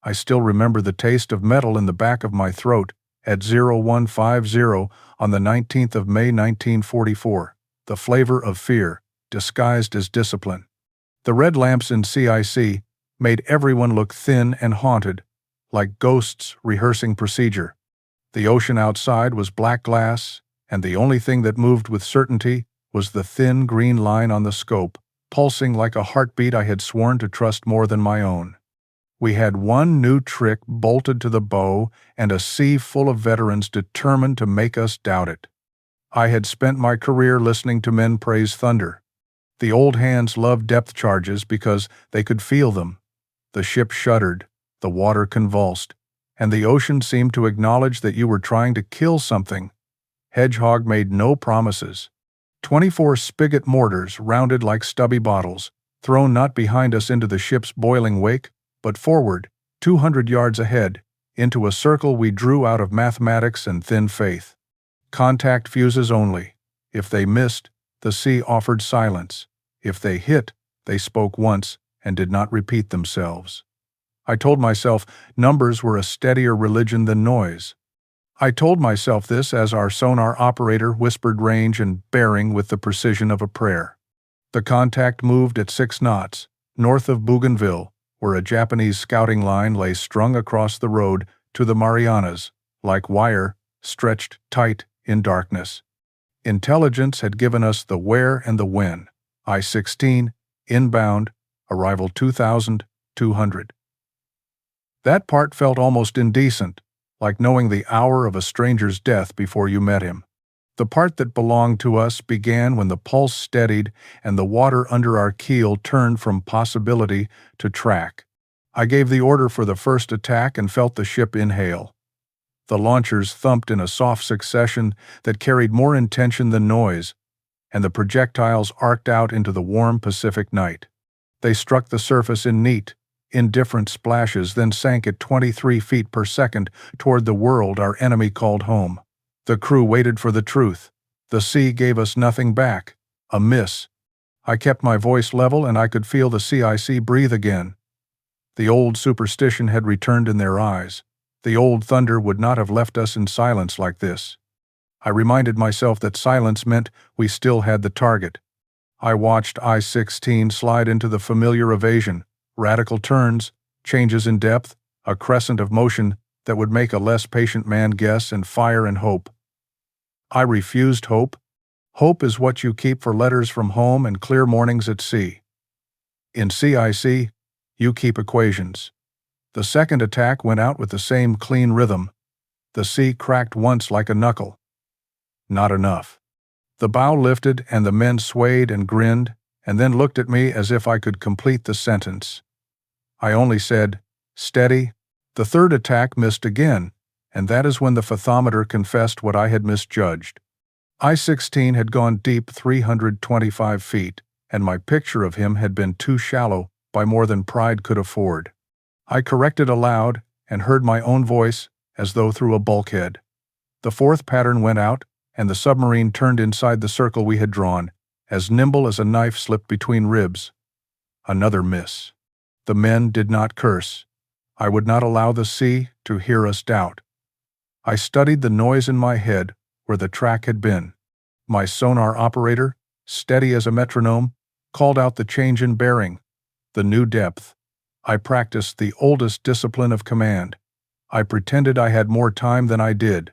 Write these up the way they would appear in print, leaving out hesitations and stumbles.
I still remember the taste of metal in the back of my throat at 0150 on the 19th of May 1944, the flavor of fear, disguised as discipline. The red lamps in CIC made everyone look thin and haunted, like ghosts rehearsing procedure. The ocean outside was black glass, and the only thing that moved with certainty was the thin green line on the scope, pulsing like a heartbeat I had sworn to trust more than my own. We had one new trick bolted to the bow and a sea full of veterans determined to make us doubt it. I had spent my career listening to men praise thunder. The old hands loved depth charges because they could feel them. The ship shuddered, the water convulsed, and the ocean seemed to acknowledge that you were trying to kill something. Hedgehog made no promises. 24 spigot mortars, rounded like stubby bottles, thrown not behind us into the ship's boiling wake, but forward, 200 yards ahead, into a circle we drew out of mathematics and thin faith. Contact fuses only. If they missed, the sea offered silence. If they hit, they spoke once and did not repeat themselves. I told myself numbers were a steadier religion than noise. I told myself this as our sonar operator whispered range and bearing with the precision of a prayer. The contact moved at 6 knots, north of Bougainville, where a Japanese scouting line lay strung across the road to the Marianas, like wire, stretched tight in darkness. Intelligence had given us the where and the when. I-16, inbound, arrival 2,200. That part felt almost indecent, like knowing the hour of a stranger's death before you met him. The part that belonged to us began when the pulse steadied and the water under our keel turned from possibility to track. I gave the order for the first attack and felt the ship inhale. The launchers thumped in a soft succession that carried more intention than noise, and the projectiles arced out into the warm Pacific night. They struck the surface in neat, indifferent splashes, then sank at 23 feet per second toward the world our enemy called home. The crew waited for the truth. The sea gave us nothing back. A miss. I kept my voice level and I could feel the CIC breathe again. The old superstition had returned in their eyes. The old thunder would not have left us in silence like this. I reminded myself that silence meant we still had the target. I watched I-16 slide into the familiar evasion, radical turns, changes in depth, a crescent of motion that would make a less patient man guess and fire and hope. I refused hope. Hope is what you keep for letters from home and clear mornings at sea. In CIC, you keep equations. The second attack went out with the same clean rhythm. The sea cracked once like a knuckle. Not enough. The bow lifted and the men swayed and grinned, and then looked at me as if I could complete the sentence. I only said, "Steady." The third attack missed again, and that is when the fathometer confessed what I had misjudged. I-16 had gone deep 325 feet, and my picture of him had been too shallow by more than pride could afford. I corrected aloud and heard my own voice as though through a bulkhead. The fourth pattern went out, and the submarine turned inside the circle we had drawn, as nimble as a knife slipped between ribs. Another miss. The men did not curse. I would not allow the sea to hear us doubt. I studied the noise in my head where the track had been. My sonar operator, steady as a metronome, called out the change in bearing, the new depth. I practiced the oldest discipline of command. I pretended I had more time than I did.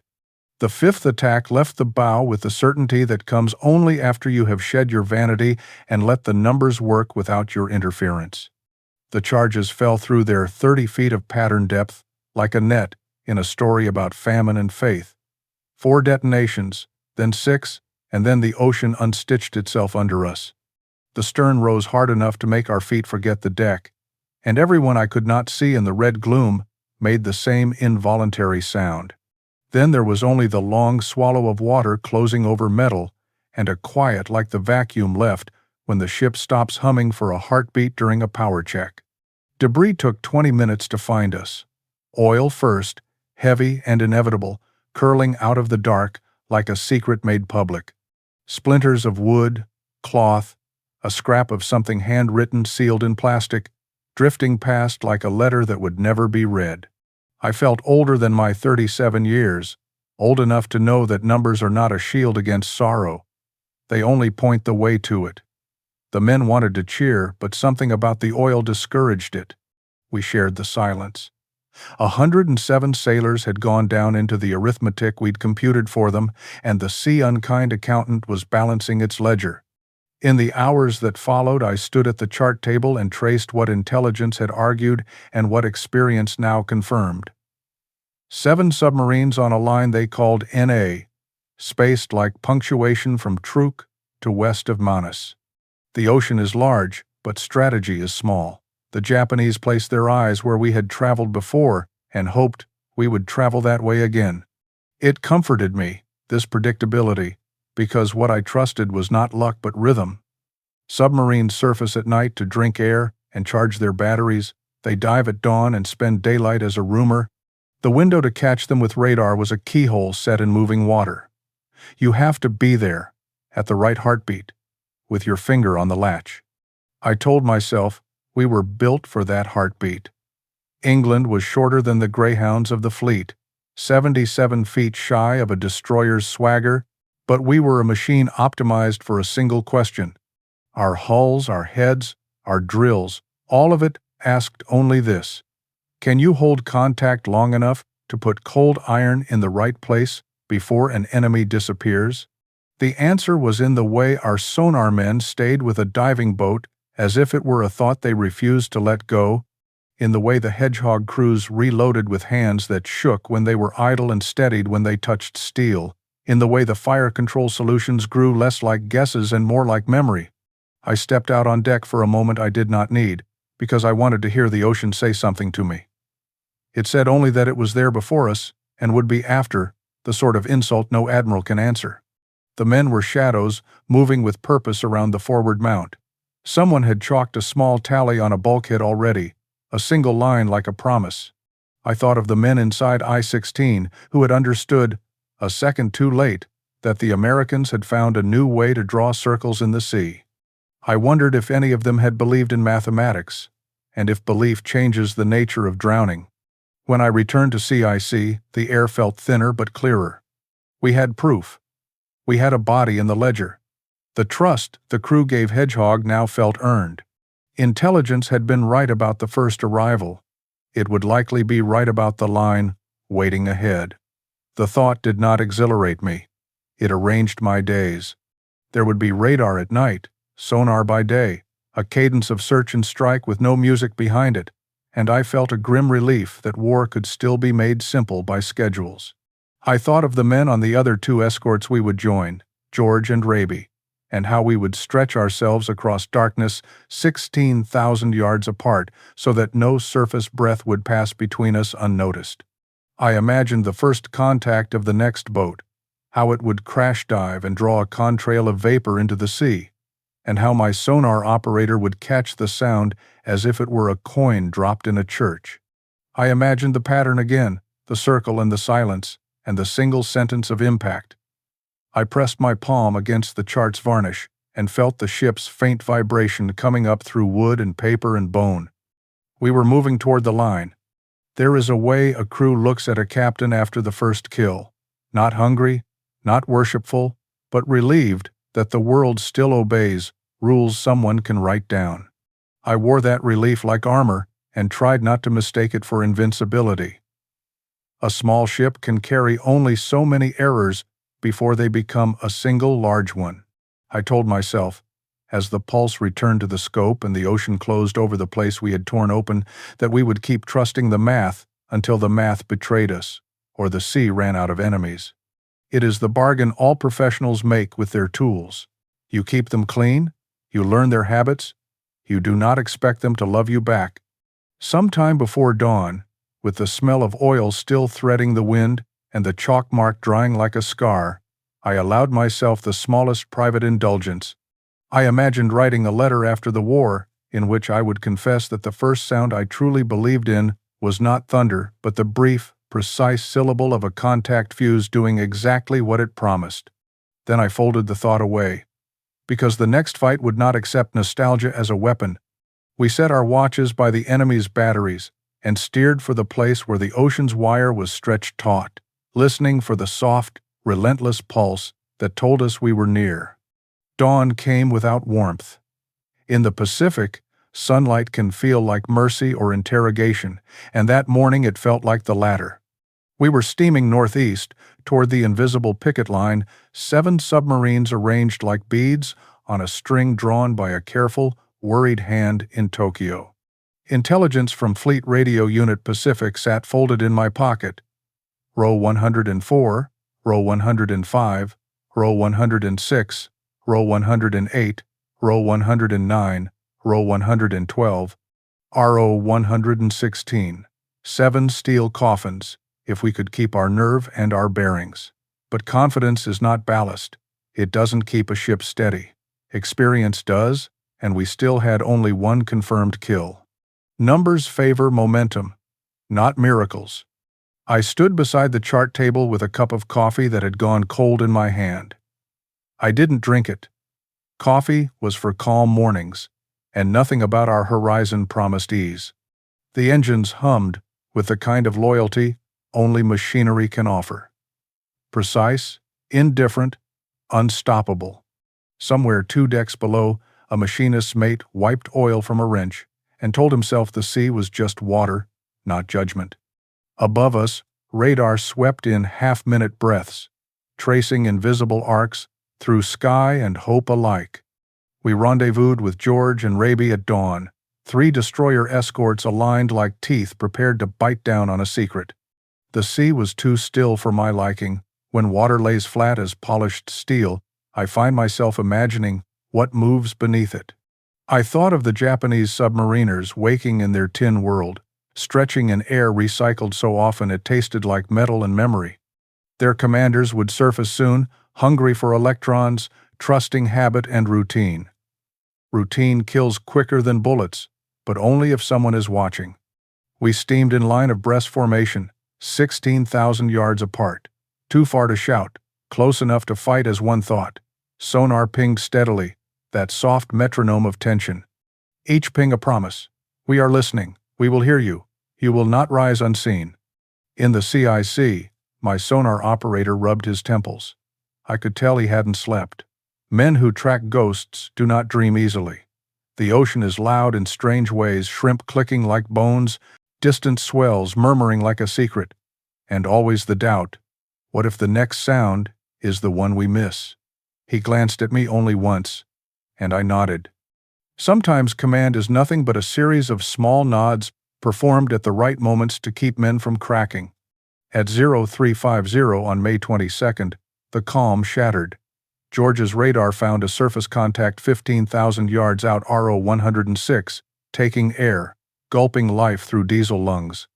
The fifth attack left the bow with the certainty that comes only after you have shed your vanity and let the numbers work without your interference. The charges fell through their 30 feet of pattern depth like a net in a story about famine and faith. 4 detonations, then 6, and then the ocean unstitched itself under us. The stern rose hard enough to make our feet forget the deck, and everyone I could not see in the red gloom made the same involuntary sound. Then there was only the long swallow of water closing over metal, and a quiet like the vacuum left when the ship stops humming for a heartbeat during a power check. Debris took 20 minutes to find us. Oil first, heavy and inevitable, curling out of the dark like a secret made public. Splinters of wood, cloth, a scrap of something handwritten sealed in plastic, drifting past like a letter that would never be read. I felt older than my 37 years, old enough to know that numbers are not a shield against sorrow. They only point the way to it. The men wanted to cheer, but something about the oil discouraged it. We shared the silence. 107 sailors had gone down into the arithmetic we'd computed for them, and the sea unkind accountant was balancing its ledger. In the hours that followed, I stood at the chart table and traced what intelligence had argued and what experience now confirmed. 7 submarines on a line they called NA, spaced like punctuation from Truk to west of Marianas. The ocean is large, but strategy is small. The Japanese placed their eyes where we had traveled before and hoped we would travel that way again. It comforted me, this predictability, because what I trusted was not luck but rhythm. Submarines surface at night to drink air and charge their batteries. They dive at dawn and spend daylight as a rumor. The window to catch them with radar was a keyhole set in moving water. You have to be there, at the right heartbeat, with your finger on the latch. I told myself we were built for that heartbeat. England was shorter than the Greyhounds of the fleet, 77 feet shy of a destroyer's swagger, but we were a machine optimized for a single question. Our hulls, our heads, our drills, all of it asked only this: can you hold contact long enough to put cold iron in the right place before an enemy disappears? The answer was in the way our sonar men stayed with a diving boat as if it were a thought they refused to let go, in the way the Hedgehog crews reloaded with hands that shook when they were idle and steadied when they touched steel, in the way the fire control solutions grew less like guesses and more like memory. I stepped out on deck for a moment I did not need, because I wanted to hear the ocean say something to me. It said only that it was there before us and would be after, the sort of insult no admiral can answer. The men were shadows, moving with purpose around the forward mount. Someone had chalked a small tally on a bulkhead already, a single line like a promise. I thought of the men inside I-16 who had understood, a second too late, that the Americans had found a new way to draw circles in the sea. I wondered if any of them had believed in mathematics, and if belief changes the nature of drowning. When I returned to CIC, the air felt thinner but clearer. We had proof. We had a body in the ledger. The trust the crew gave Hedgehog now felt earned. Intelligence had been right about the first arrival. It would likely be right about the line waiting ahead. The thought did not exhilarate me. It arranged my days. There would be radar at night, sonar by day, a cadence of search and strike with no music behind it, and I felt a grim relief that war could still be made simple by schedules. I thought of the men on the other 2 escorts we would join, George and Raby, and how we would stretch ourselves across darkness 16,000 yards apart so that no surface breath would pass between us unnoticed. I imagined the first contact of the next boat, how it would crash dive and draw a contrail of vapor into the sea, and how my sonar operator would catch the sound as if it were a coin dropped in a church. I imagined the pattern again, the circle and the silence, and the single sentence of impact. I pressed my palm against the chart's varnish and felt the ship's faint vibration coming up through wood and paper and bone. We were moving toward the line. There is a way a crew looks at a captain after the first kill, not hungry, not worshipful, but relieved that the world still obeys rules someone can write down. I wore that relief like armor and tried not to mistake it for invincibility. A small ship can carry only so many errors before they become a single large one, I told myself, as the pulse returned to the scope and the ocean closed over the place we had torn open, that we would keep trusting the math until the math betrayed us, or the sea ran out of enemies. It is the bargain all professionals make with their tools. You keep them clean, you learn their habits, you do not expect them to love you back. Sometime before dawn, with the smell of oil still threading the wind and the chalk mark drying like a scar, I allowed myself the smallest private indulgence. I imagined writing a letter after the war in which I would confess that the first sound I truly believed in was not thunder but the brief, precise syllable of a contact fuse doing exactly what it promised. Then I folded the thought away, because the next fight would not accept nostalgia as a weapon. We set our watches by the enemy's batteries and steered for the place where the ocean's wire was stretched taut, listening for the soft, relentless pulse that told us we were near. Dawn came without warmth. In the Pacific, sunlight can feel like mercy or interrogation, and that morning it felt like the latter. We were steaming northeast toward the invisible picket line, 7 submarines arranged like beads on a string drawn by a careful, worried hand in Tokyo. Intelligence from Fleet Radio Unit Pacific sat folded in my pocket. Row 104, Row 105, Row 106, Row 108, Row 109, Row 112, RO 116. 7 steel coffins, if we could keep our nerve and our bearings. But confidence is not ballast. It doesn't keep a ship steady. Experience does, and we still had only 1 confirmed kill. Numbers favor momentum, not miracles. I stood beside the chart table with a cup of coffee that had gone cold in my hand. I didn't drink it. Coffee was for calm mornings, and nothing about our horizon promised ease. The engines hummed with the kind of loyalty only machinery can offer. Precise, indifferent, unstoppable. Somewhere 2 decks below, a machinist's mate wiped oil from a wrench and told himself the sea was just water, not judgment. Above us, radar swept in half-minute breaths, tracing invisible arcs through sky and hope alike. We rendezvoused with George and Raby at dawn, 3 destroyer escorts aligned like teeth prepared to bite down on a secret. The sea was too still for my liking. When water lays flat as polished steel, I find myself imagining what moves beneath it. I thought of the Japanese submariners waking in their tin world, stretching in air recycled so often it tasted like metal and memory. Their commanders would surface soon, hungry for electrons, trusting habit and routine. Routine kills quicker than bullets, but only if someone is watching. We steamed in line of breast formation, 16,000 yards apart. Too far to shout, close enough to fight as one thought. Sonar pinged steadily, that soft metronome of tension. Each ping a promise. We are listening. We will hear you. You will not rise unseen. In the CIC, my sonar operator rubbed his temples. I could tell he hadn't slept. Men who track ghosts do not dream easily. The ocean is loud in strange ways, shrimp clicking like bones, distant swells murmuring like a secret, and always the doubt, what if the next sound is the one we miss? He glanced at me only once, and I nodded. Sometimes command is nothing but a series of small nods performed at the right moments to keep men from cracking. At 0350 on May 22nd, the calm shattered. George's radar found a surface contact 15,000 yards out RO 106, taking air, gulping life through diesel lungs.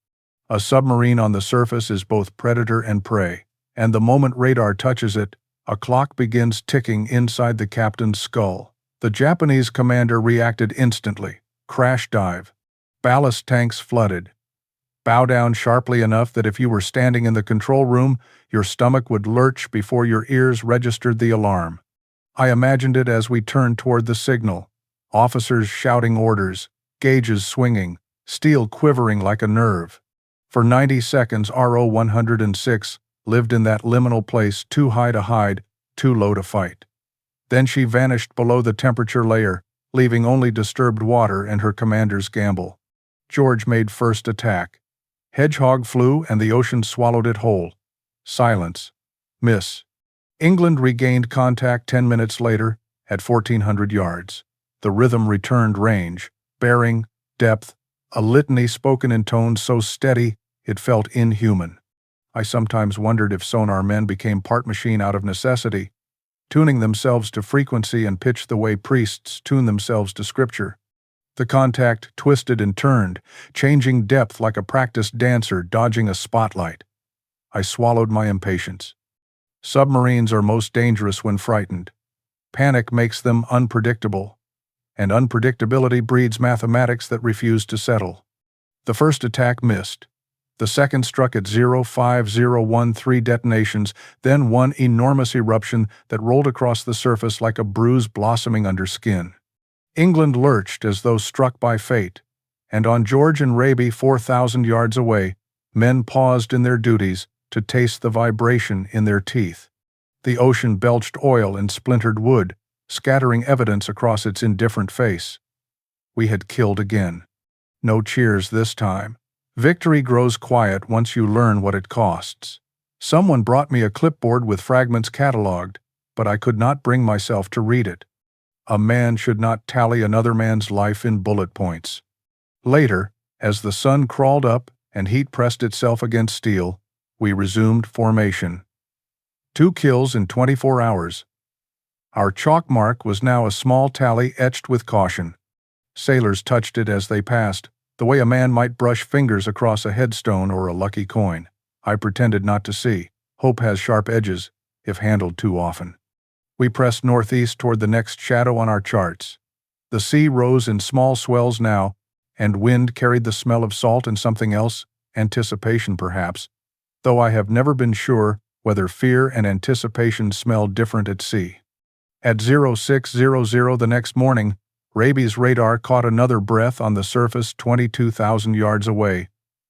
A submarine on the surface is both predator and prey, and the moment radar touches it, a clock begins ticking inside the captain's skull. The Japanese commander reacted instantly. Crash dive. Ballast tanks flooded. Bow down sharply enough that if you were standing in the control room, your stomach would lurch before your ears registered the alarm. I imagined it as we turned toward the signal. Officers shouting orders, gauges swinging, steel quivering like a nerve. For 90 seconds, RO 106 lived in that liminal place, too high to hide, too low to fight. Then she vanished below the temperature layer, leaving only disturbed water and her commander's gamble. George made first attack. Hedgehog flew and the ocean swallowed it whole. Silence. Miss. England regained contact 10 minutes later at 1,400 yards. The rhythm returned range, bearing, depth, a litany spoken in tones so steady it felt inhuman. I sometimes wondered if sonar men became part machine out of necessity, tuning themselves to frequency and pitch the way priests tune themselves to scripture. The contact twisted and turned, changing depth like a practiced dancer dodging a spotlight. I swallowed my impatience. Submarines are most dangerous when frightened. Panic makes them unpredictable, and unpredictability breeds mathematics that refuse to settle. The first attack missed. The second struck at 05013 detonations, then one enormous eruption that rolled across the surface like a bruise blossoming under skin. England lurched as though struck by fate, and on George and Raby 4,000 yards away, men paused in their duties to taste the vibration in their teeth. The ocean belched oil and splintered wood, scattering evidence across its indifferent face. We had killed again. No cheers this time. Victory grows quiet once you learn what it costs. Someone brought me a clipboard with fragments catalogued, but I could not bring myself to read it. A man should not tally another man's life in bullet points. Later, as the sun crawled up and heat pressed itself against steel, we resumed formation. 2 kills in 24 hours. Our chalk mark was now a small tally etched with caution. Sailors touched it as they passed, the way a man might brush fingers across a headstone or a lucky coin. I pretended not to see. Hope has sharp edges, if handled too often. We pressed northeast toward the next shadow on our charts. The sea rose in small swells now, and wind carried the smell of salt and something else, anticipation perhaps, though I have never been sure whether fear and anticipation smell different at sea. At 0600 the next morning, Raby's radar caught another breath on the surface 22,000 yards away,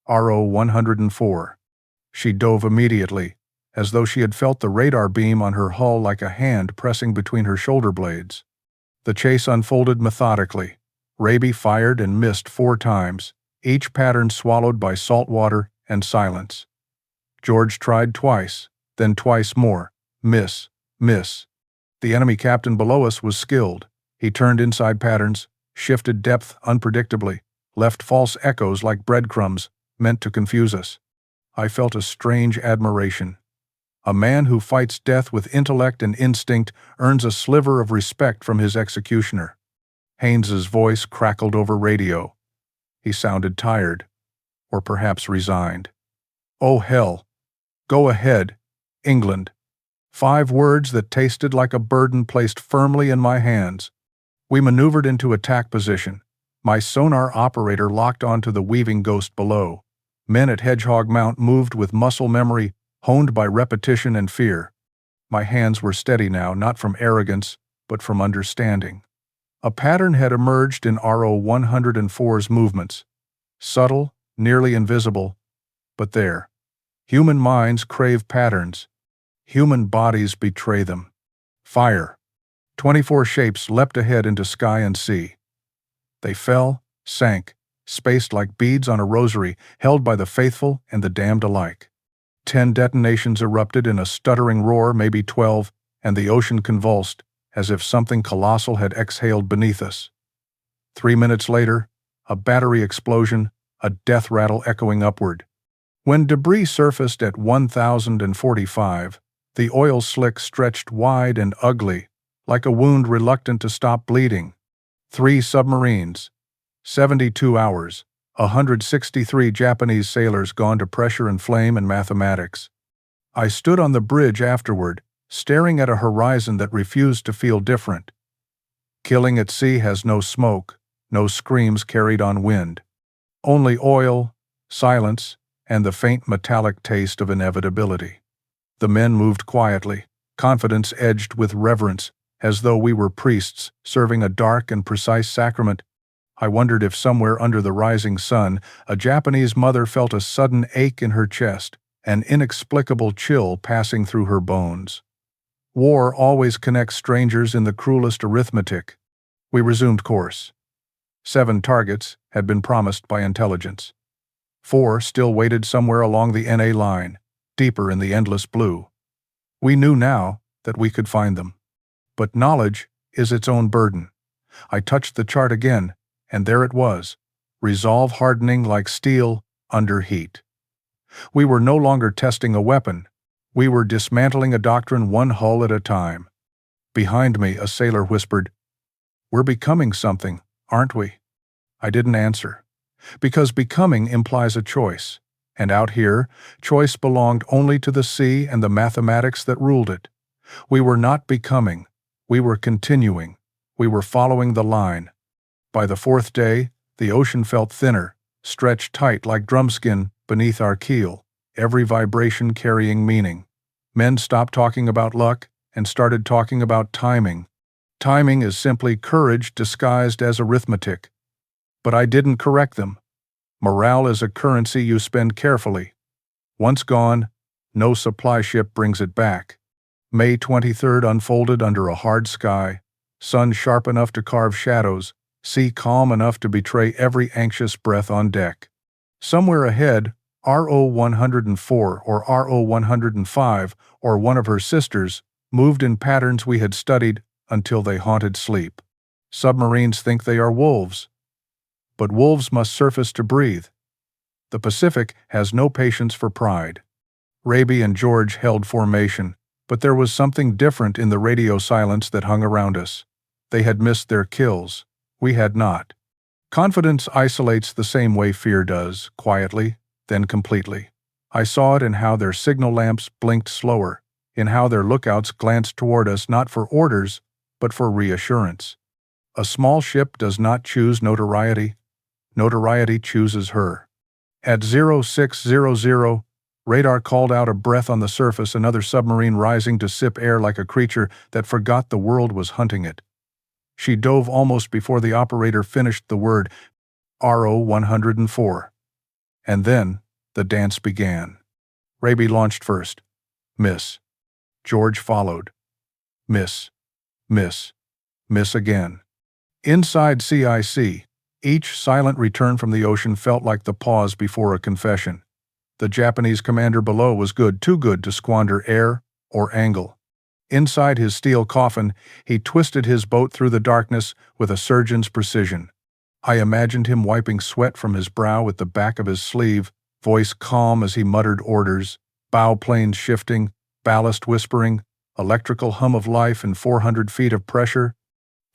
RO 104. She dove immediately, as though she had felt the radar beam on her hull like a hand pressing between her shoulder blades. The chase unfolded methodically. Raby fired and missed 4 times, each pattern swallowed by salt water and silence. George tried twice, then twice more. Miss, miss. The enemy captain below us was skilled. He turned inside patterns, shifted depth unpredictably, left false echoes like breadcrumbs, meant to confuse us. I felt a strange admiration. A man who fights death with intellect and instinct earns a sliver of respect from his executioner. Haynes's voice crackled over radio. He sounded tired, or perhaps resigned. Oh hell. Go ahead, England. 5 words that tasted like a burden placed firmly in my hands. We maneuvered into attack position. My sonar operator locked onto the weaving ghost below. Men at Hedgehog Mount moved with muscle memory, honed by repetition and fear. My hands were steady now, not from arrogance, but from understanding. A pattern had emerged in RO 104's movements. Subtle, nearly invisible, but there. Human minds crave patterns. Human bodies betray them. Fire. 24 shapes leapt ahead into sky and sea. They fell, sank, spaced like beads on a rosary, held by the faithful and the damned alike. 10 detonations erupted in a stuttering roar, maybe 12, and the ocean convulsed, as if something colossal had exhaled beneath us. 3 minutes later, a battery explosion, a death rattle echoing upward. When debris surfaced at 1045, the oil slick stretched wide and ugly, like a wound reluctant to stop bleeding. 3 submarines. 72 hours. 163 Japanese sailors gone to pressure and flame and mathematics. I stood on the bridge afterward, staring at a horizon that refused to feel different. Killing at sea has no smoke, no screams carried on wind. Only oil, silence, and the faint metallic taste of inevitability. The men moved quietly, confidence edged with reverence, as though we were priests serving a dark and precise sacrament. I wondered if somewhere under the rising sun, a Japanese mother felt a sudden ache in her chest, an inexplicable chill passing through her bones. War always connects strangers in the cruelest arithmetic. We resumed course. 7 targets had been promised by intelligence. 4 still waited somewhere along the NA line, deeper in the endless blue. We knew now that we could find them. But knowledge is its own burden. I touched the chart again, and there it was, resolve hardening like steel under heat. We were no longer testing a weapon. We were dismantling a doctrine one hull at a time. Behind me, a sailor whispered, "We're becoming something, aren't we?" I didn't answer, because becoming implies a choice, and out here, choice belonged only to the sea and the mathematics that ruled it. We were not becoming. We were continuing. We were following the line. By the 4th day, the ocean felt thinner, stretched tight like drumskin beneath our keel, every vibration carrying meaning. Men stopped talking about luck and started talking about timing. Timing is simply courage disguised as arithmetic. But I didn't correct them. Morale is a currency you spend carefully. Once gone, no supply ship brings it back. May 23rd unfolded under a hard sky, sun sharp enough to carve shadows, sea calm enough to betray every anxious breath on deck. Somewhere ahead, RO 104 or RO 105 or one of her sisters moved in patterns we had studied until they haunted sleep. Submarines think they are wolves. But wolves must surface to breathe. The Pacific has no patience for pride. Raby and George held formation, but there was something different in the radio silence that hung around us. They had missed their kills. We had not. Confidence isolates the same way fear does, quietly, then completely. I saw it in how their signal lamps blinked slower, in how their lookouts glanced toward us not for orders, but for reassurance. A small ship does not choose notoriety. Notoriety chooses her. At 0600, radar called out a breath on the surface, another submarine rising to sip air like a creature that forgot the world was hunting it. She dove almost before the operator finished the word, RO 104. And then, the dance began. Raby launched first. Miss. George followed. Miss. Miss. Miss again. Inside CIC, each silent return from the ocean felt like the pause before a confession. The Japanese commander below was good, too good to squander air or angle. Inside his steel coffin, he twisted his boat through the darkness with a surgeon's precision. I imagined him wiping sweat from his brow with the back of his sleeve, voice calm as he muttered orders, bow planes shifting, ballast whispering, electrical hum of life and 400 feet of pressure.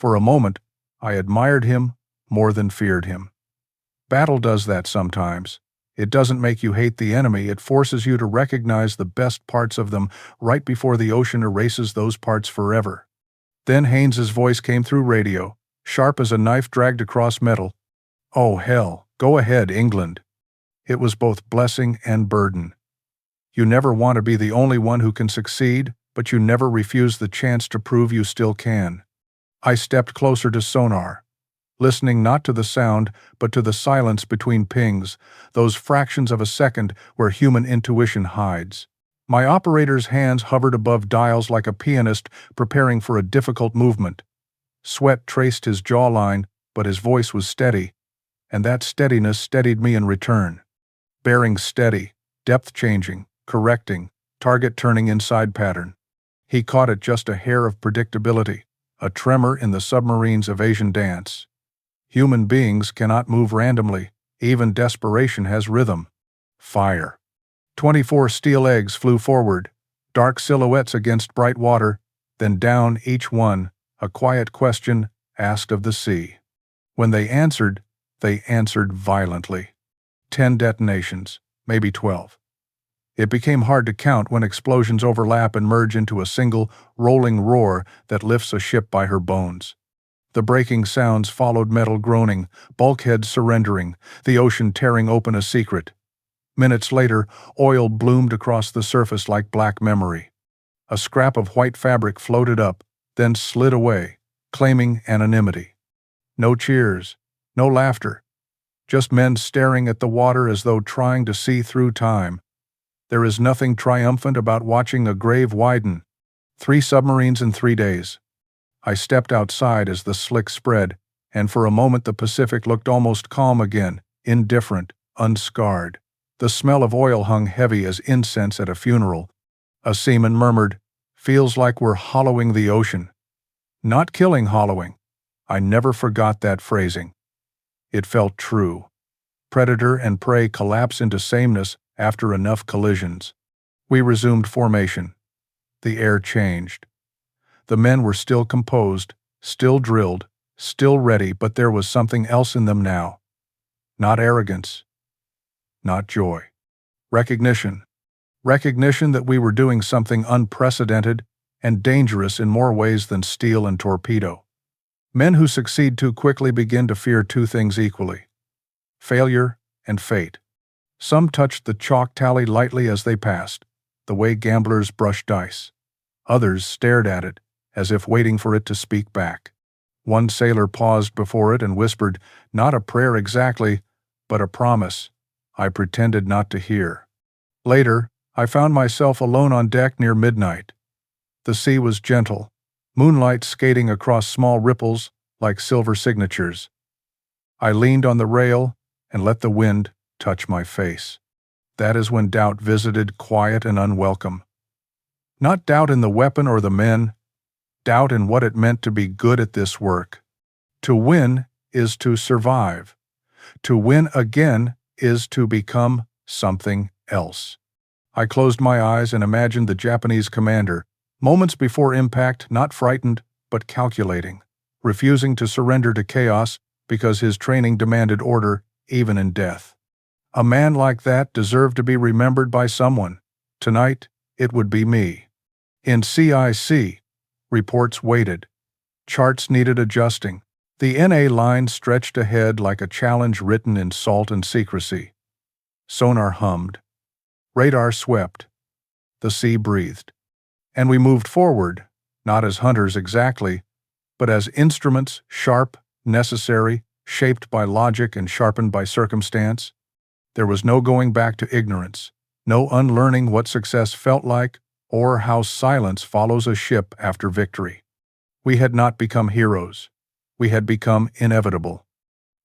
For a moment, I admired him more than feared him. Battle does that sometimes. It doesn't make you hate the enemy, it forces you to recognize the best parts of them right before the ocean erases those parts forever. Then Haynes's voice came through radio, sharp as a knife dragged across metal. Oh hell, go ahead, England. It was both blessing and burden. You never want to be the only one who can succeed, but you never refuse the chance to prove you still can. I stepped closer to sonar, listening not to the sound, but to the silence between pings, those fractions of a second where human intuition hides. My operator's hands hovered above dials like a pianist preparing for a difficult movement. Sweat traced his jawline, but his voice was steady, and that steadiness steadied me in return. Bearing steady, depth changing, correcting, target turning inside pattern. He caught it just a hair of predictability, a tremor in the submarine's evasion dance. Human beings cannot move randomly. Even desperation has rhythm. Fire. 24 steel eggs flew forward, dark silhouettes against bright water, then down each one, a quiet question asked of the sea. When they answered violently. 10 detonations, maybe 12. It became hard to count when explosions overlap and merge into a single, rolling roar that lifts a ship by her bones. The breaking sounds followed metal groaning, bulkheads surrendering, the ocean tearing open a secret. Minutes later, oil bloomed across the surface like black memory. A scrap of white fabric floated up, then slid away, claiming anonymity. No cheers, no laughter, just men staring at the water as though trying to see through time. There is nothing triumphant about watching a grave widen. 3 submarines in 3 days. I stepped outside as the slick spread, and for a moment the Pacific looked almost calm again, indifferent, unscarred. The smell of oil hung heavy as incense at a funeral. A seaman murmured, "Feels like we're hollowing the ocean." Not killing hollowing. I never forgot that phrasing. It felt true. Predator and prey collapse into sameness after enough collisions. We resumed formation. The air changed. The men were still composed, still drilled, still ready, but there was something else in them now. Not arrogance. Not joy. Recognition. Recognition that we were doing something unprecedented and dangerous in more ways than steel and torpedo. Men who succeed too quickly begin to fear 2 things equally: failure and fate. Some touched the chalk tally lightly as they passed, the way gamblers brush dice. Others stared at it, as if waiting for it to speak back. One sailor paused before it and whispered, not a prayer exactly, but a promise. I pretended not to hear. Later, I found myself alone on deck near midnight. The sea was gentle, moonlight skating across small ripples like silver signatures. I leaned on the rail and let the wind touch my face. That is when doubt visited, quiet and unwelcome. Not doubt in the weapon or the men, doubt in what it meant to be good at this work. To win is to survive. To win again is to become something else. I closed my eyes and imagined the Japanese commander, moments before impact, not frightened, but calculating, refusing to surrender to chaos because his training demanded order, even in death. A man like that deserved to be remembered by someone. Tonight, it would be me. In CIC, reports waited. Charts needed adjusting. The NA line stretched ahead like a challenge written in salt and secrecy. Sonar hummed. Radar swept. The sea breathed. And we moved forward, not as hunters exactly, but as instruments, sharp, necessary, shaped by logic and sharpened by circumstance. There was no going back to ignorance, no unlearning what success felt like or how silence follows a ship after victory. We had not become heroes. We had become inevitable.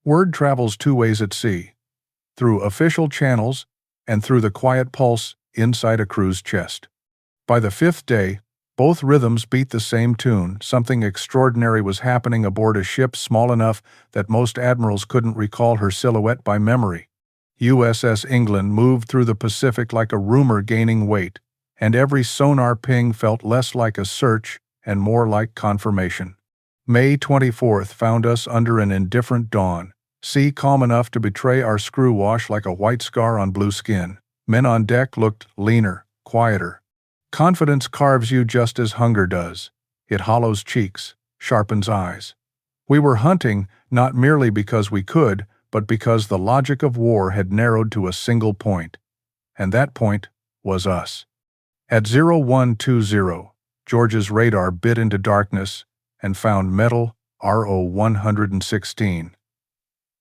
Word travels two ways at sea, through official channels and through the quiet pulse inside a crew's chest. By the fifth day, both rhythms beat the same tune. Something extraordinary was happening aboard a ship small enough that most admirals couldn't recall her silhouette by memory. USS England moved through the Pacific like a rumor gaining weight, and every sonar ping felt less like a search and more like confirmation. May 24th found us under an indifferent dawn, sea calm enough to betray our screw wash like a white scar on blue skin. Men on deck looked leaner, quieter. Confidence carves you just as hunger does. It hollows cheeks, sharpens eyes. We were hunting not merely because we could, but because the logic of war had narrowed to a single point. And that point was us. At 0120, George's radar bit into darkness and found metal RO-116.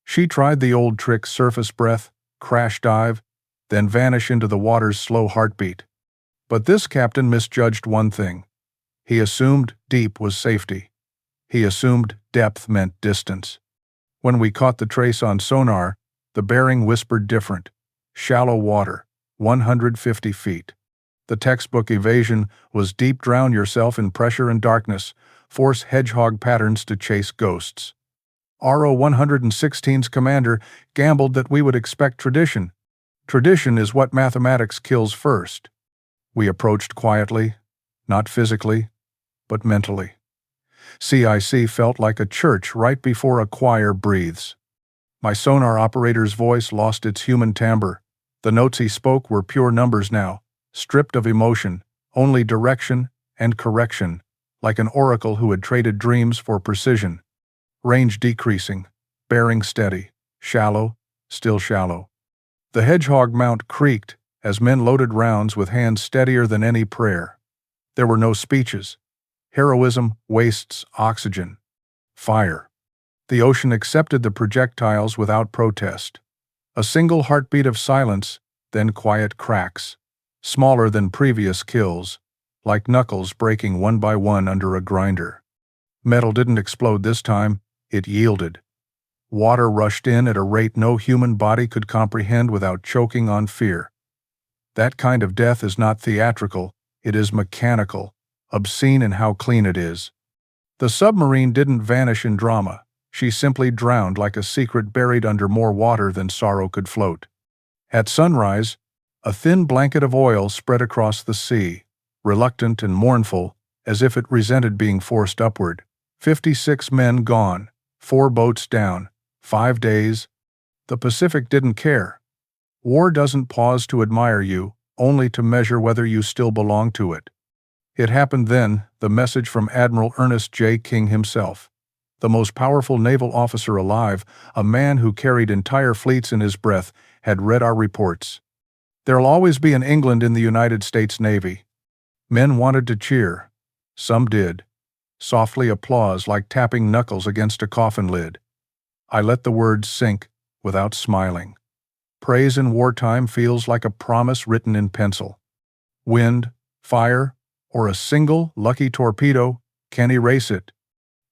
She tried the old trick surface breath, crash dive, then vanish into the water's slow heartbeat. But this captain misjudged one thing. He assumed deep was safety. He assumed depth meant distance. When we caught the trace on sonar, the bearing whispered different. Shallow water, 150 feet. The textbook evasion was deep, drown yourself in pressure and darkness, force hedgehog patterns to chase ghosts. RO-116's commander gambled that we would expect tradition. Tradition is what mathematics kills first. We approached quietly, not physically, but mentally. CIC felt like a church right before a choir breathes. My sonar operator's voice lost its human timbre. The notes he spoke were pure numbers now, stripped of emotion, only direction and correction, like an oracle who had traded dreams for precision. Range decreasing, bearing steady, shallow, still shallow. The Hedgehog mount creaked as men loaded rounds with hands steadier than any prayer. There were no speeches. Heroism wastes oxygen. Fire. The ocean accepted the projectiles without protest. A single heartbeat of silence, then quiet cracks, smaller than previous kills, like knuckles breaking one by one under a grinder. Metal didn't explode this time, it yielded. Water rushed in at a rate no human body could comprehend without choking on fear. That kind of death is not theatrical, it is mechanical, obscene in how clean it is. The submarine didn't vanish in drama, she simply drowned like a secret buried under more water than sorrow could float. At sunrise, a thin blanket of oil spread across the sea, reluctant and mournful, as if it resented being forced upward. 56 men gone, 4 boats down, 5 days. The Pacific didn't care. War doesn't pause to admire you, only to measure whether you still belong to it. It happened then, the message from Admiral Ernest J. King himself. The most powerful naval officer alive, a man who carried entire fleets in his breath, had read our reports. There'll always be an England in the United States Navy. Men wanted to cheer. Some did. Softly applause like tapping knuckles against a coffin lid. I let the words sink without smiling. Praise in wartime feels like a promise written in pencil. Wind, fire, or a single lucky torpedo can erase it.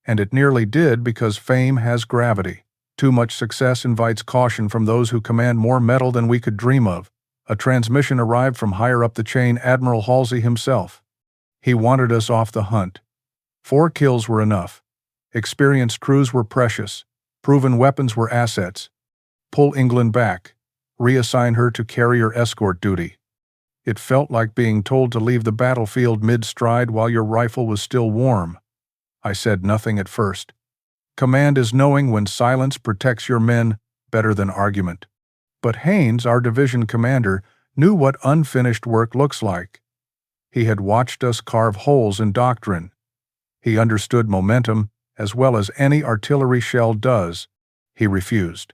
And it nearly did because fame has gravity. Too much success invites caution from those who command more metal than we could dream of. A transmission arrived from higher up the chain, Admiral Halsey himself. He wanted us off the hunt. 4 kills were enough. Experienced crews were precious. Proven weapons were assets. Pull England back. Reassign her to carrier escort duty. It felt like being told to leave the battlefield mid-stride while your rifle was still warm. I said nothing at first. Command is knowing when silence protects your men better than argument. But Haynes, our division commander, knew what unfinished work looks like. He had watched us carve holes in doctrine. He understood momentum as well as any artillery shell does. He refused.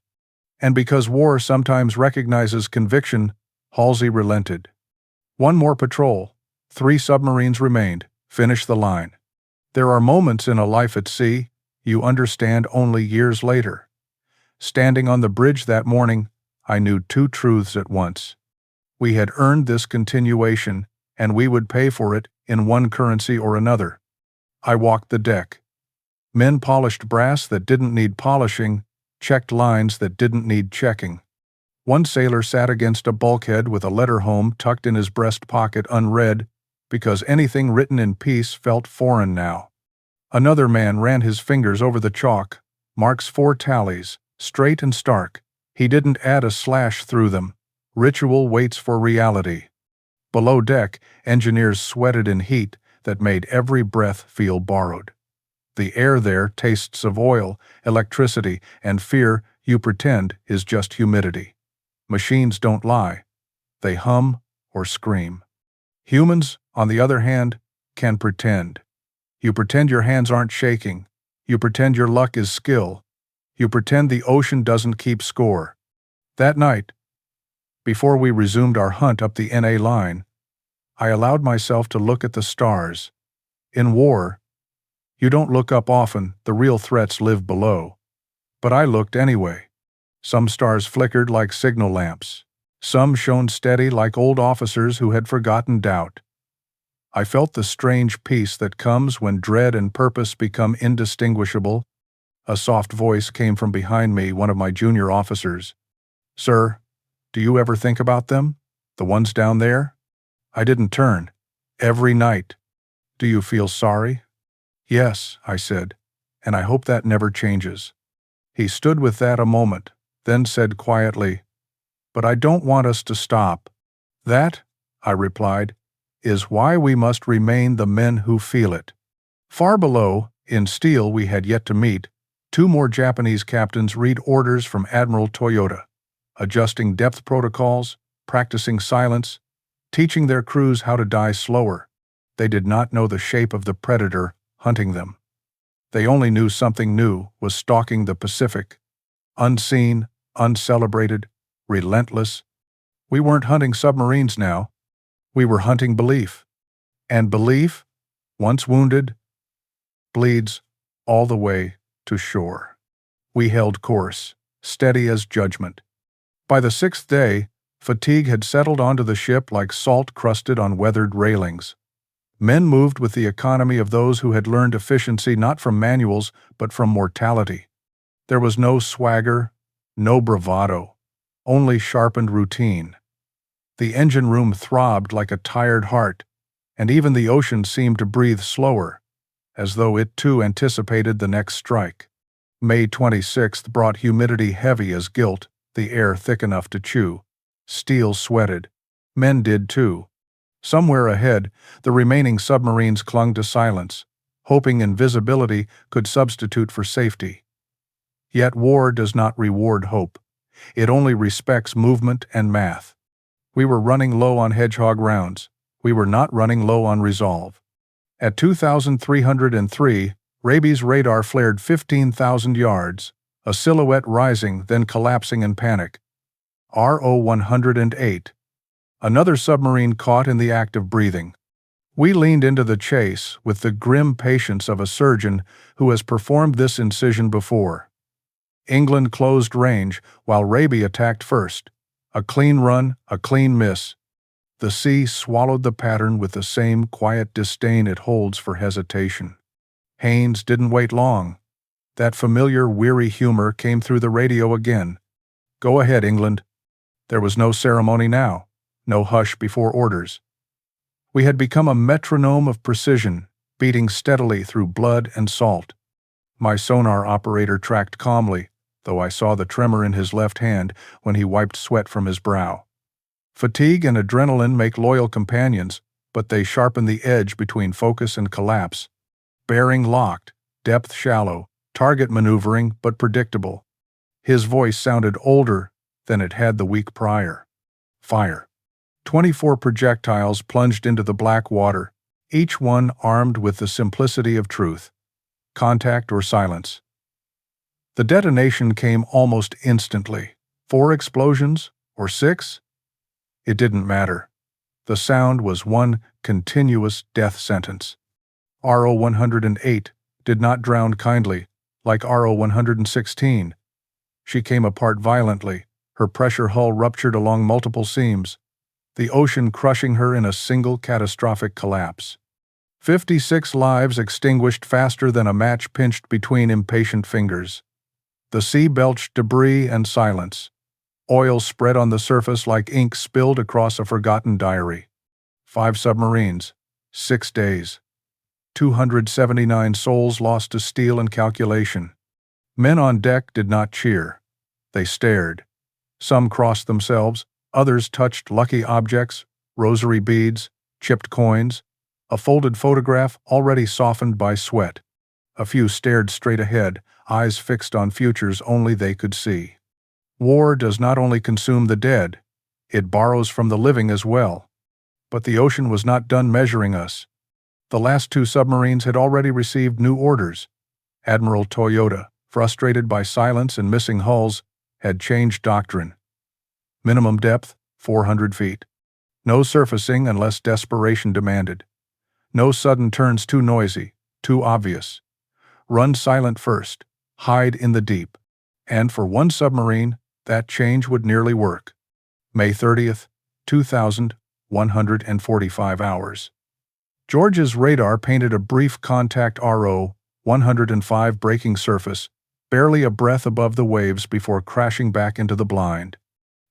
And because war sometimes recognizes conviction, Halsey relented. 1 more patrol. 3 submarines remained. Finish the line. There are moments in a life at sea you understand only years later. Standing on the bridge that morning, I knew 2 truths at once. We had earned this continuation, and we would pay for it in one currency or another. I walked the deck. Men polished brass that didn't need polishing, checked lines that didn't need checking. One sailor sat against a bulkhead with a letter home tucked in his breast pocket unread, because anything written in peace felt foreign now. Another man ran his fingers over the chalk, marks 4 tallies, straight and stark. He didn't add a slash through them. Ritual waits for reality. Below deck, engineers sweated in heat that made every breath feel borrowed. The air there tastes of oil, electricity, and fear you pretend is just humidity. Machines don't lie. They hum or scream. Humans, on the other hand, can pretend. You pretend your hands aren't shaking. You pretend your luck is skill. You pretend the ocean doesn't keep score. That night, before we resumed our hunt up the NA line, I allowed myself to look at the stars. In war, you don't look up often, the real threats live below. But I looked anyway. Some stars flickered like signal lamps. Some shone steady like old officers who had forgotten doubt. I felt the strange peace that comes when dread and purpose become indistinguishable. A soft voice came from behind me, one of my junior officers. "Sir, do you ever think about them? The ones down there?" I didn't turn. "Every night." "Do you feel sorry?" "Yes," I said, "and I hope that never changes." He stood with that a moment, then said quietly, "But I don't want us to stop." "That," I replied, "is why we must remain the men who feel it." Far below, in steel we had yet to meet, 2 more Japanese captains read orders from Admiral Toyota, adjusting depth protocols, practicing silence, teaching their crews how to die slower. They did not know the shape of the predator hunting them. They only knew something new was stalking the Pacific. Unseen, uncelebrated, relentless. We weren't hunting submarines now. We were hunting belief. And belief, once wounded, bleeds all the way to shore. We held course, steady as judgment. By the 6th day, fatigue had settled onto the ship like salt crusted on weathered railings. Men moved with the economy of those who had learned efficiency not from manuals but from mortality. There was no swagger, no bravado, only sharpened routine. The engine room throbbed like a tired heart, and even the ocean seemed to breathe slower, as though it too anticipated the next strike. May 26th brought humidity heavy as guilt, the air thick enough to chew. Steel sweated. Men did too. Somewhere ahead, the remaining submarines clung to silence, hoping invisibility could substitute for safety. Yet war does not reward hope. It only respects movement and math. We were running low on Hedgehog rounds. We were not running low on resolve. At 2,303, Raby's radar flared 15,000 yards, a silhouette rising, then collapsing in panic. RO 108. Another submarine caught in the act of breathing. We leaned into the chase with the grim patience of a surgeon who has performed this incision before. England closed range while Raby attacked first. A clean run, a clean miss. The sea swallowed the pattern with the same quiet disdain it holds for hesitation. Haynes didn't wait long. That familiar, weary humor came through the radio again. "Go ahead, England." There was no ceremony now, no hush before orders. We had become a metronome of precision, beating steadily through blood and salt. My sonar operator tracked calmly, though I saw the tremor in his left hand when he wiped sweat from his brow. Fatigue and adrenaline make loyal companions, but they sharpen the edge between focus and collapse. Bearing locked, depth shallow, target maneuvering but predictable. His voice sounded older than it had the week prior. Fire. 24 projectiles plunged into the black water, each one armed with the simplicity of truth. Contact or silence. The detonation came almost instantly. 4 explosions or 6? It didn't matter. The sound was one continuous death sentence. RO-108 did not drown kindly, like RO-116. She came apart violently, her pressure hull ruptured along multiple seams, the ocean crushing her in a single catastrophic collapse. 56 lives extinguished faster than a match pinched between impatient fingers. The sea belched debris and silence. Oil spread on the surface like ink spilled across a forgotten diary. 5 submarines, 6 days. 279 souls lost to steel and calculation. Men on deck did not cheer. They stared. Some crossed themselves, others touched lucky objects, rosary beads, chipped coins, a folded photograph already softened by sweat. A few stared straight ahead, eyes fixed on futures only they could see. War does not only consume the dead, it borrows from the living as well. But the ocean was not done measuring us. The last 2 submarines had already received new orders. Admiral Toyota, frustrated by silence and missing hulls, had changed doctrine. Minimum depth, 400 feet. No surfacing unless desperation demanded. No sudden turns too noisy, too obvious. Run silent first, hide in the deep. And for one submarine, that change would nearly work. May 30th, 2,145 hours. George's radar painted a brief contact RO-105 breaking surface, barely a breath above the waves before crashing back into the blind.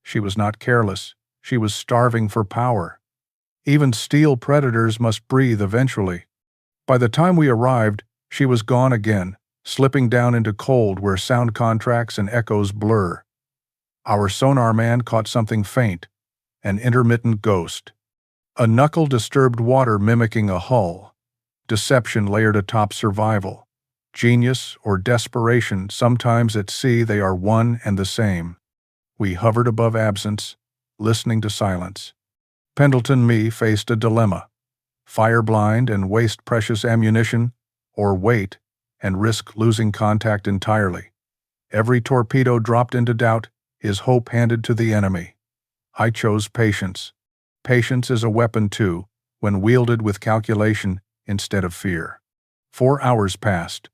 She was not careless, she was starving for power. Even steel predators must breathe eventually. By the time we arrived, she was gone again, slipping down into cold where sound contracts and echoes blur. Our sonar man caught something faint, an intermittent ghost. A knuckle-disturbed water mimicking a hull. Deception layered atop survival. Genius or desperation, sometimes at sea they are one and the same. We hovered above absence, listening to silence. Pendleton me faced a dilemma. Fire blind and waste precious ammunition, or wait and risk losing contact entirely. Every torpedo dropped into doubt, his hope handed to the enemy. I chose patience. Patience is a weapon too, when wielded with calculation instead of fear. 4 hours passed.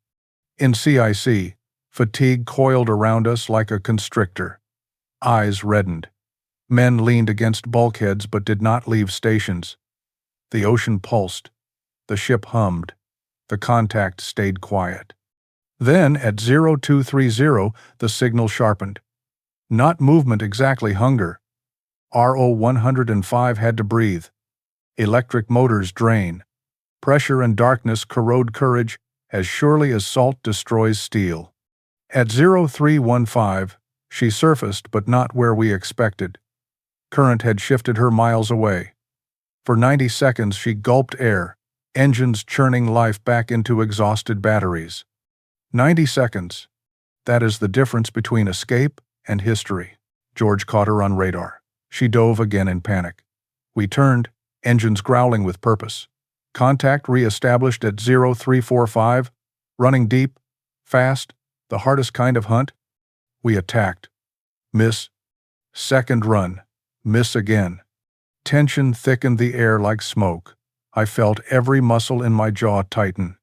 In CIC, fatigue coiled around us like a constrictor. Eyes reddened. Men leaned against bulkheads but did not leave stations. The ocean pulsed. The ship hummed. The contact stayed quiet. Then, at 0230, the signal sharpened. Not movement exactly, hunger. RO-105 had to breathe. Electric motors drain. Pressure and darkness corrode courage as surely as salt destroys steel. At 0315, she surfaced but not where we expected. Current had shifted her miles away. For 90 seconds she gulped air, engines churning life back into exhausted batteries. 90 seconds. That is the difference between escape and history. George caught her on radar. She dove again in panic. We turned, engines growling with purpose. Contact re-established at 0345, running deep, fast, the hardest kind of hunt. We attacked. Miss. Second run. Miss again. Tension thickened the air like smoke. I felt every muscle in my jaw tighten.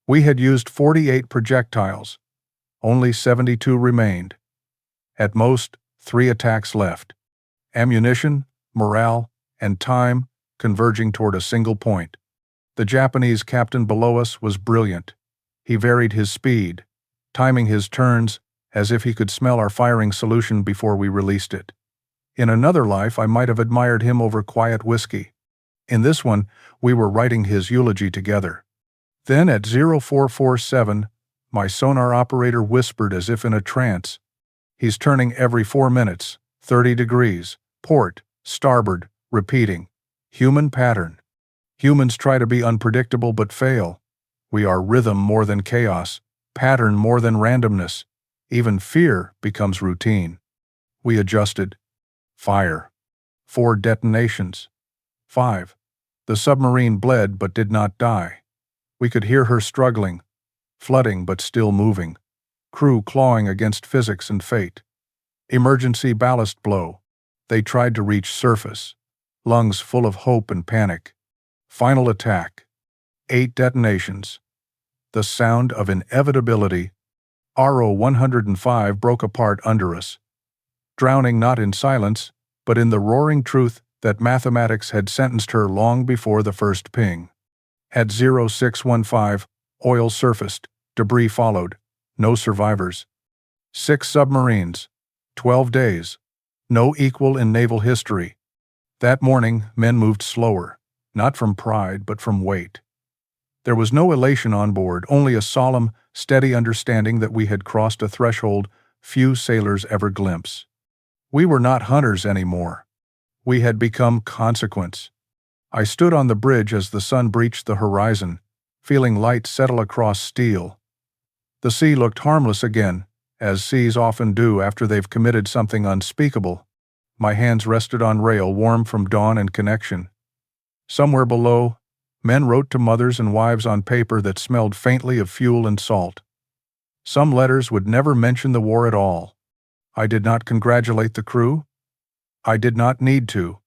We had used 48 projectiles. Only 72 remained. At most, 3 attacks left. Ammunition, morale, and time converging toward a single point. The Japanese captain below us was brilliant. He varied his speed, timing his turns as if he could smell our firing solution before we released it. In another life, I might have admired him over quiet whiskey. In this one, we were writing his eulogy together. Then at 0447, my sonar operator whispered as if in a trance, "He's turning every 4 minutes, 30 degrees, port, starboard, repeating. Human pattern. Humans try to be unpredictable but fail. We are rhythm more than chaos, pattern more than randomness. Even fear becomes routine." We adjusted. Fire. 4 detonations. 5. The submarine bled but did not die. We could hear her struggling, flooding but still moving. Crew clawing against physics and fate. Emergency ballast blow. They tried to reach surface. Lungs full of hope and panic. Final attack. 8 detonations. The sound of inevitability. RO-105 broke apart under us, drowning not in silence, but in the roaring truth that mathematics had sentenced her long before the first ping. At 0615, oil surfaced, debris followed, no survivors. 6 submarines, 12 days, no equal in naval history. That morning, men moved slower, not from pride but from weight. There was no elation on board, only a solemn, steady understanding that we had crossed a threshold few sailors ever glimpse. We were not hunters anymore. We had become consequence. I stood on the bridge as the sun breached the horizon, feeling light settle across steel. The sea looked harmless again, as seas often do after they've committed something unspeakable. My hands rested on rail, warm from dawn and connection. Somewhere below, men wrote to mothers and wives on paper that smelled faintly of fuel and salt. Some letters would never mention the war at all. I did not congratulate the crew. I did not need to.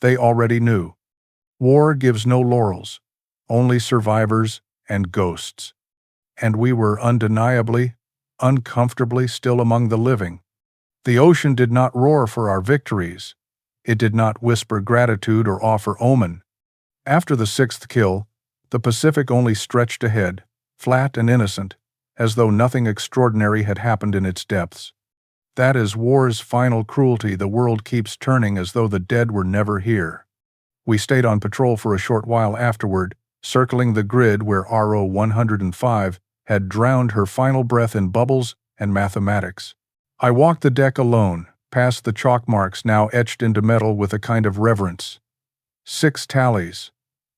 They already knew. War gives no laurels, only survivors and ghosts. And we were undeniably, uncomfortably still among the living. The ocean did not roar for our victories. It did not whisper gratitude or offer omen. After the 6th kill, the Pacific only stretched ahead, flat and innocent, as though nothing extraordinary had happened in its depths. That is war's final cruelty. The world keeps turning as though the dead were never here. We stayed on patrol for a short while afterward, circling the grid where RO-105 had drowned her final breath in bubbles and mathematics. I walked the deck alone, past the chalk marks now etched into metal with a kind of reverence. 6 tallies.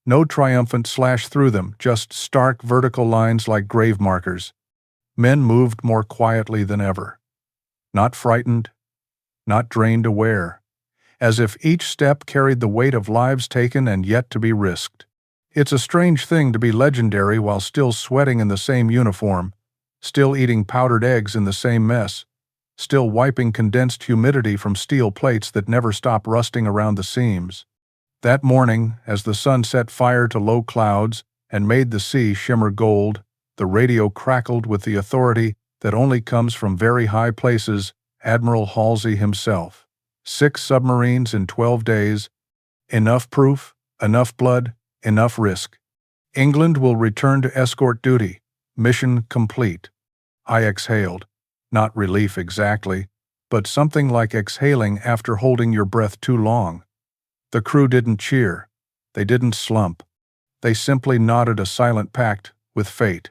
No triumphant slash through them, just stark vertical lines like grave markers. Men moved more quietly than ever. Not frightened, not drained aware, as if each step carried the weight of lives taken and yet to be risked. It's a strange thing to be legendary while still sweating in the same uniform, still eating powdered eggs in the same mess, still wiping condensed humidity from steel plates that never stop rusting around the seams. That morning, as the sun set fire to low clouds and made the sea shimmer gold, the radio crackled with the authority that only comes from very high places, Admiral Halsey himself. 6 submarines in 12 days. Enough proof, enough blood, enough risk. England will return to escort duty. Mission complete. I exhaled. Not relief exactly, but something like exhaling after holding your breath too long. The crew didn't cheer. They didn't slump. They simply nodded a silent pact with fate.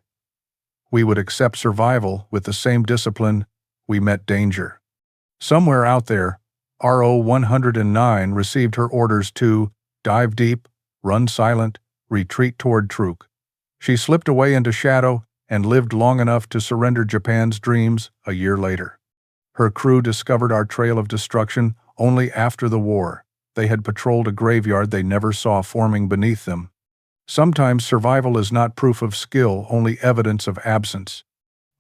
We would accept survival with the same discipline we met danger. Somewhere out there, RO-109 received her orders to dive deep, run silent, retreat toward Truk. She slipped away into shadow and lived long enough to surrender Japan's dreams a year later. Her crew discovered our trail of destruction only after the war. They had patrolled a graveyard they never saw forming beneath them. Sometimes survival is not proof of skill, only evidence of absence.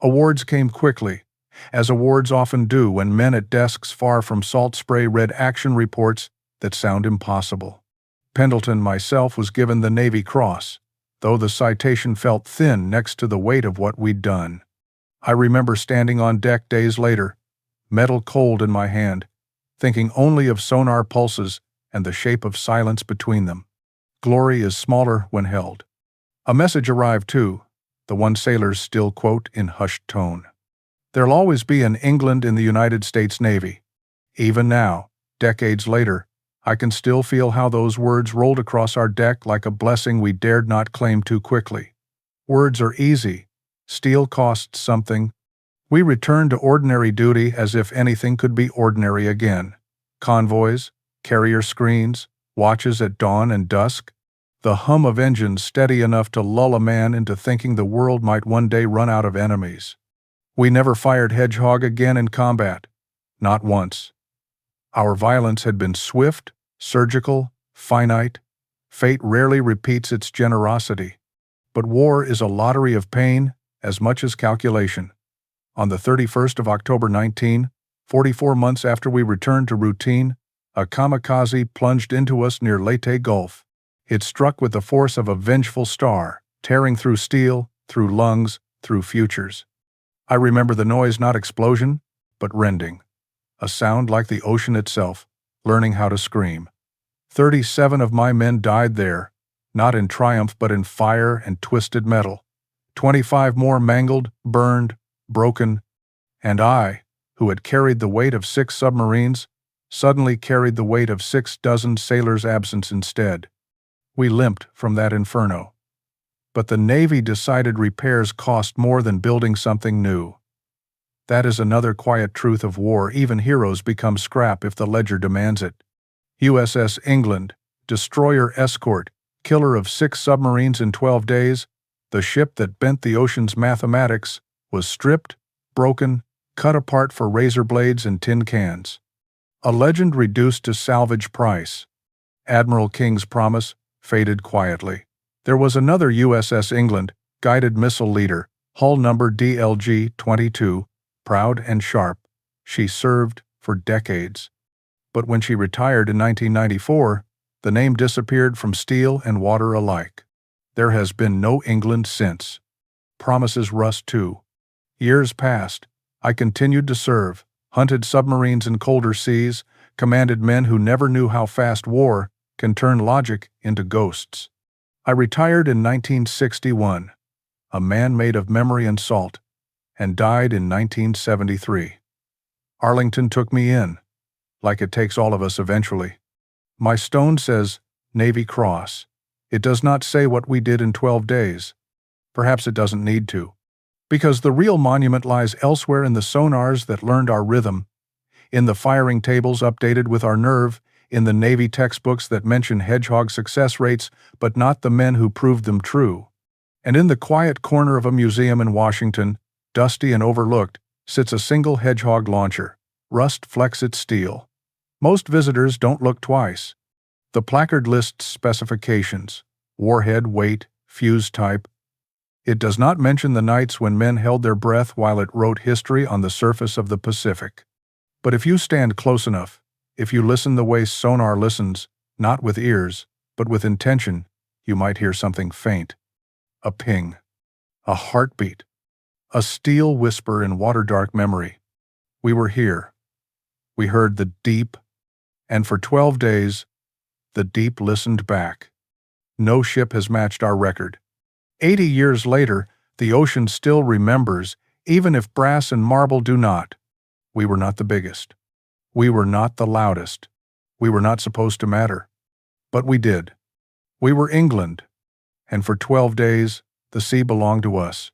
Awards came quickly, as awards often do when men at desks far from salt spray read action reports that sound impossible. Pendleton myself was given the Navy Cross, though the citation felt thin next to the weight of what we'd done. I remember standing on deck days later, metal cold in my hand, thinking only of sonar pulses and the shape of silence between them. Glory is smaller when held. A message arrived too, the one sailors still quote in hushed tone. There'll always be an England in the United States Navy. Even now, decades later, I can still feel how those words rolled across our deck like a blessing we dared not claim too quickly. Words are easy. Steel costs something. We returned to ordinary duty as if anything could be ordinary again. Convoys, carrier screens, watches at dawn and dusk. The hum of engines steady enough to lull a man into thinking the world might one day run out of enemies. We never fired Hedgehog again in combat. Not once. Our violence had been swift, surgical, finite. Fate rarely repeats its generosity. But war is a lottery of pain as much as calculation. On the 31st of October 1944 months after we returned to routine, a kamikaze plunged into us near Leyte Gulf. It struck with the force of a vengeful star, tearing through steel, through lungs, through futures. I remember the noise, not explosion, but rending. A sound like the ocean itself, learning how to scream. 37 of my men died there, not in triumph but in fire and twisted metal. 25 more mangled, burned, broken, and I, who had carried the weight of 6 submarines, suddenly carried the weight of 6 dozen sailors' absence instead. We limped from that inferno. But the Navy decided repairs cost more than building something new. That is another quiet truth of war. Even heroes become scrap if the ledger demands it. USS England, destroyer escort, killer of 6 submarines in 12 days, the ship that bent the ocean's mathematics, was stripped, broken, cut apart for razor blades and tin cans. A legend reduced to salvage price. Admiral King's promise faded quietly. There was another USS England, guided missile leader, hull number DLG-22, proud and sharp. She served for decades. But when she retired in 1994, the name disappeared from steel and water alike. There has been no England since. Promises rust too. Years passed. I continued to serve, hunted submarines in colder seas, commanded men who never knew how fast war can turn logic into ghosts. I retired in 1961, a man made of memory and salt, and died in 1973. Arlington took me in, like it takes all of us eventually. My stone says Navy Cross. It does not say what we did in 12 days. Perhaps it doesn't need to, because the real monument lies elsewhere in the sonars that learned our rhythm, in the firing tables updated with our nerve, in the Navy textbooks that mention Hedgehog success rates but not the men who proved them true. And in the quiet corner of a museum in Washington, dusty and overlooked, sits a single Hedgehog launcher. Rust flecks its steel. Most visitors don't look twice. The placard lists specifications: warhead, weight, fuse type. It does not mention the nights when men held their breath while it wrote history on the surface of the Pacific. But if you stand close enough, if you listen the way sonar listens, not with ears, but with intention, you might hear something faint. A ping. A heartbeat. A steel whisper in water-dark memory. We were here. We heard the deep, and for 12 days, the deep listened back. No ship has matched our record. 80 years later, the ocean still remembers, even if brass and marble do not. We were not the biggest. We were not the loudest. We were not supposed to matter. But we did. We were England. And for 12 days, the sea belonged to us.